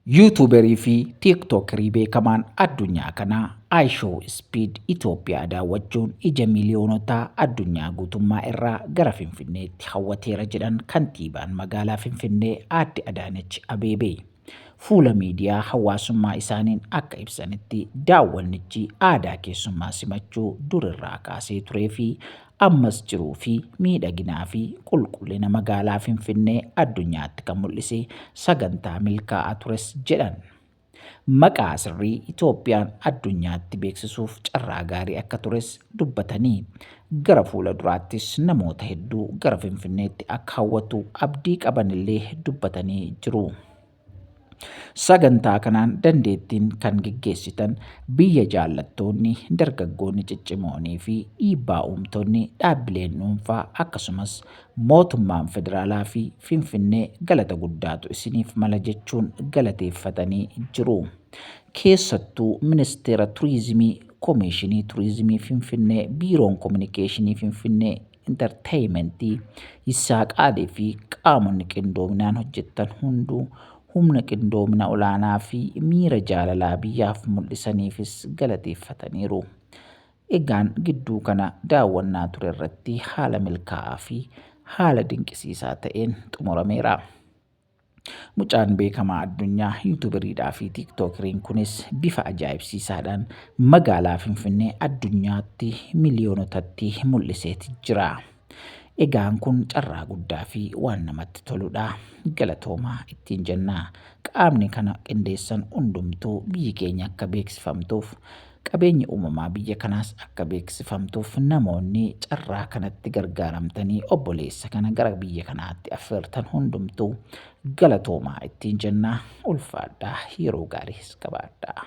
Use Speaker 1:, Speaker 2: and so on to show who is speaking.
Speaker 1: Yuutuubarii fi tiiktookii beekamaan addunyaa kanaa iShow Speed Itoophiyaa daawwachuun ija miiliyoonota addunyaa guutummaa irraa gara Finfinneetti hawwateera jedhan kantiibaan magaalaa Finfinnee Aadde Adaanech Abeebee. Fuula miidiyaa hawaasummaa isaaniin akka ibsanitti daawwannichi aadaa keessummaa simachuu durirraa kaasee turee fi ammas jiruu fi miidhaginaa fi qulqullina magaalaa Finfinnee addunyaatti kan mul'ise sagantaa milkaa'aa tures jedhan. Maqaa sirrii Itoophiyaan addunyaatti beeksisuuf carraa gaarii akka tures dubbatanii gara fuula duraattis namoota hedduu gara Finfinneetti akka hawwatu abdii qabanillee dubbatanii jiru. Sagantaa kanaan dandeettiin kan geggeessitan biyya jaallattoonni, dargaggoonni ciccimoonii fi dhiibbaa uumtoonni dhaabbileen dhuunfaa akkasumas mootummaan federaalaa fi Finfinnee galata guddaatu isiniif mala jechuun galateeffatanii jiru. Keessattuu Ministeera Turiizimii, Koomishinii Turiizimii Finfinnee, Biiroon Kominikeeshinii Finfinnee, Intarteeymentii, Yisaaqaalee fi qaamonni qindoominaan hojjettan hunduu humna qindoomina olaanaa fi miira jaalalaa biyyaaf mul'isaniifis galateeffataniiru. Egaan gidduu kana daawwannaa ture irratti haala milkaa'aa fi haala dinqisiisaa ta'een xumurameera. Mucaan beekamaa addunyaa yuutuuberiidhaa fi tiiktookiriin kunis bifa ajaa'ibsiisaadhaan magaalaa Finfinnee addunyaatti miliyoonotatti mul'iseeti jira. Egaan kun carraa guddaa fi waan namatti toludha. Galatoomaa ittiin jennaa. Qaamni kana qindeessan hundumtuu biyyi keenya akka beeksifamtuuf, qabeenyi uumamaa biyya kanaas akka beeksifamtuuf namoonni carraa kanatti gargaaramtanii obboleessa kana gara biyya kanaatti affeertan hundumtuu galatoomaa ittiin jennaa. Ulfaadhaa, yeroo gaariis qabaadhaa.